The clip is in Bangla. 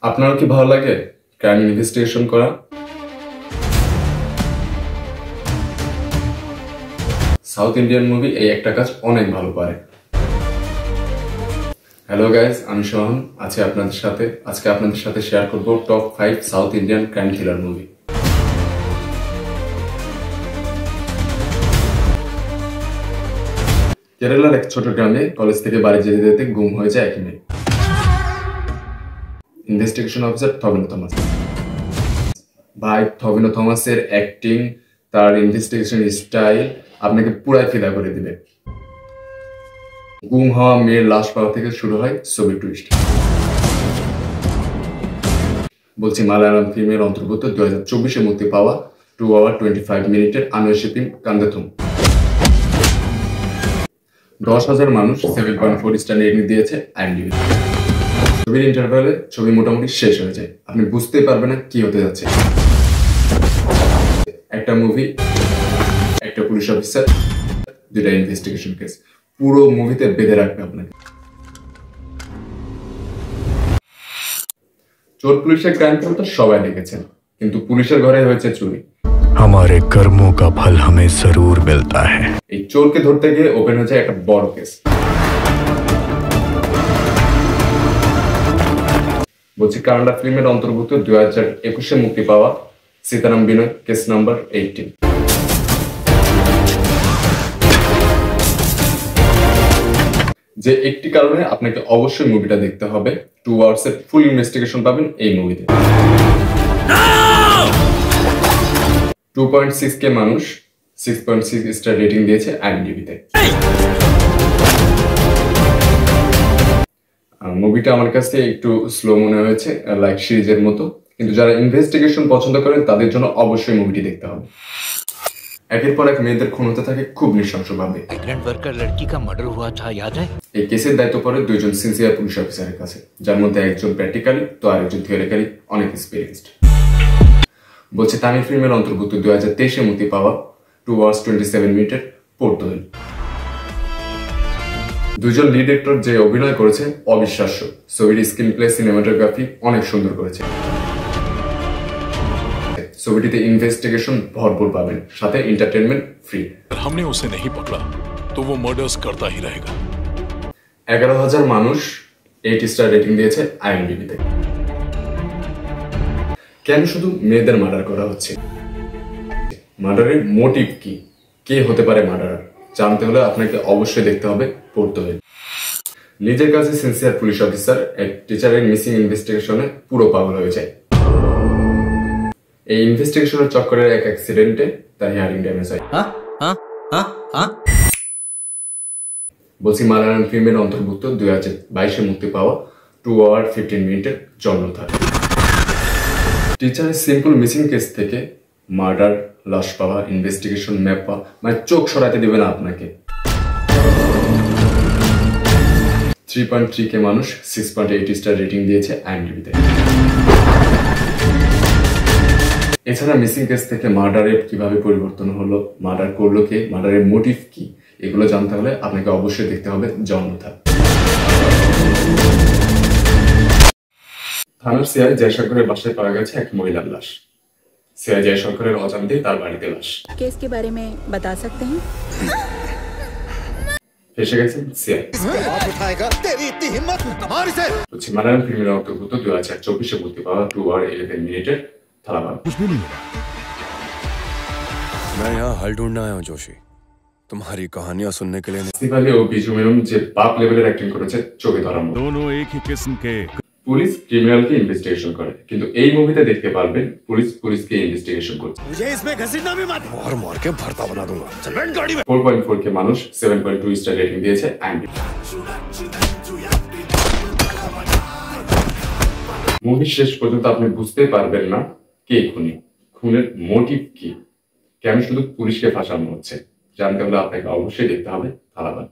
আপনার কি ভালো লাগে ক্রাইম ইনভেস্টিগেশন করা? সাউথ ইন্ডিয়ান মুভি এই একটা কাজ অনেক ভালো পারে। হ্যালো গাইস, আমি সোহান আজকে আপনাদের সাথে শেয়ার করব top 5 south Indian crime thriller movie. কেরালার এক ছোট গ্রামে কলেজ থেকে বাড়ি যেতে যেতে গুম হয়ে যায় এক মেয়ে। Investigation officer Tovino Thomas. ভাই, থবিনো থমাসের অ্যাক্টিং, তার ইনভেস্টিগেশন স্টাইল আপনাকে পুরাই ফিদা করে দিবে। গুম হওয়া মেয়ের লাশ পাওয়া থেকে শুরু হয় ছবি টুইস্ট। বলছি মালায়ালাম ফিল্মের অন্তর্ভুক্ত 2024-এ মুক্তি পাওয়া 2 hour 25 মিনিটের আনওয়েশি ফিল্ম কান্দাথুম। 10,000 মানুষ 7.4 স্টার রেটিং দিয়েছে IMDb। ছবির ইন্টারভ্যালে ছবি মোটামুটি শেষ হয়ে যায়, আপনি বুঝতেই পারবেন না কি হতে যাচ্ছে। একটা মুভি, একটা পুলিশ অফিসার, দুইটা ইনভেস্টিগেশন কেস, পুরো মুভিতে বেঁধে রাখবে আপনাকে। চোর পুলিশের ক্রাইম তো সবাই দেখেছেন, কিন্তু পুলিশের ঘরে হয়েছে চুরি। हमारे कर्मों का फल हमें जरूर मिलता है। এই চোরকে ধরতে গিয়ে ওপেন হয়েছে একটা বড় কেস। বলছি কানাডা ফিল্মের অন্তর্ভুক্ত 2021-এ মুক্তি পাওয়া সীতারাম বিনয় কেস নাম্বার 18। যে একটি কারণে আপনাকে অবশ্যই মুভিটা দেখতে হবে। 2 hours এর ফুল ইনভেস্টিগেশন পাবেন এই মুভিতে। 2.6K মানুষ 6.6 স্টার রেটিং দিয়েছে IMDb-তে। মুভিটা আমার কাছে একটু স্লো মনে হয়েছে, লাইক সিরিজের মতো, কিন্তু যারা ইনভেস্টিগেশন পছন্দ করেন তাদের জন্য অবশ্যই মুভিটি দেখতে হবে। একের পর এক মেয়েদের খুন হতে থাকে খুব নৃশংসভাবে। এই কেসের দায়িত্ব পড়ে দুইজন সিনসিয়ার পুলিশ অফিসারের কাছে, যার মধ্যে একজন প্র্যাকটিক্যালি তো আরেকজন থিওরিক্যালি অনেক এক্সপিরিয়েন্সড। বলছে তামিল ফিল্মের অন্তর্ভুক্ত 2023-এ মুক্তি পাওয়া 2 hours 27 মিনিটের পোর্তোয়েল। দুইজন লিড অ্যাক্টর যে অভিনয় করেছে অবিশ্বাস্য। ছবির স্ক্রিন প্লে, সিনেমাটোগ্রাফি অনেক সুন্দর করেছে। ছবিটিতে ইনভেস্টিগেশন ভরপুর পাবেন, সাথে এন্টারটেইনমেন্ট ফ্রি। हमने उसे नहीं पकड़ा तो वो मर्डर्स करता ही रहेगा। 11,000 মানুষ 8 স্টার রেটিং দিয়েছে IMDb-তে। কেন শুধু মেয়েদের মার্ডার করা হচ্ছে? মার্ডারের মোটিভ কি? কে হতে পারে মার্ডারার? জানতে হলে আপনাকে অবশ্যই দেখতে হবে পোর্তোয়েল। নিজের কাছে সিনসিয়ার পুলিশ অফিসার এক টিচারের মিসিং ইনভেস্টিগেশনে পুরো পাগল হয়ে যায়। এই ইনভেস্টিগেশনের চক্করের এক অ্যাক্সিডেন্টে তার হিয়ারিং ড্যামেজ হয়। বলছি মালায়ালাম ফিল্মের অন্তর্ভুক্ত 2022-এ মুক্তি পাওয়া 2 hour 15 মিনিটের জন্মধার। টিচারের সিম্পল মিসিং কেস থেকে মার্ডার, লাশ পাওয়া, ইনভেস্টিগেশন ম্যাপ পাওয়া, মানে চোখ সরাতে দেবে না আপনাকে। 3.3K মানুষ 6.8 স্টার রেটিং দিয়েছে IMDb-তে। এছাড়া মিসিং কেস থেকে মার্ডারের কিভাবে পরিবর্তন হলো, মার্ডার করলো কে, মার্ডারের মোটিভ কি, এগুলো জানতে হলে আপনাকে অবশ্যই দেখতে হবে জন্মধার। থানার সিআই জয়শঙ্করের বাসায় পাওয়া গেছে এক মহিলার লাশ। সিআই জয়শঙ্করের অজান্তেই তার বাড়িতে লাশ। केस के बारे में बता सकते हैं? ফেসে গেছেন সিআই। মালায়ালাম ফিল্মের অন্তর্ভুক্ত 2024-এ মুক্তি পাওয়া 2 hour 11 মিনিটের থালাবাগ। कुछ भी नहीं होगा। मैं यहाँ हल ढूंढने आया हूँ जोशी, तुम्हारी कहानियां सुनने के लिए नहीं। সিপালি ও বিজু মেনন যে বাপ লেভেলের অ্যাক্টিং করেছে চোখে ধরার মতো। दोनों एक ही किस्म के। পুলিশ ক্রিমিনালকে ইনভেস্টিগেশন করে, কিন্তু এই মুভিতে দেখতে পারবেন পুলিশকে ইনভেস্টিগেশন করছে। मुझे इसमें घसीटना भी मत। मार के भरता बना दूंगा। चल बैठ गाड़ी में। 4.4K মানুষ 7.2 স্টার রেটিং দিয়েছে IMDb। মুভি শেষ পর্যন্ত আপনি বুঝতে পারবেন না কে খুনি, খুনের মোটিভ কি, কেন শুধু পুলিশকে ফাঁসানো হচ্ছে। জানতে হলে আপনাকে অবশ্যই দেখতে হবে থালাবাগ।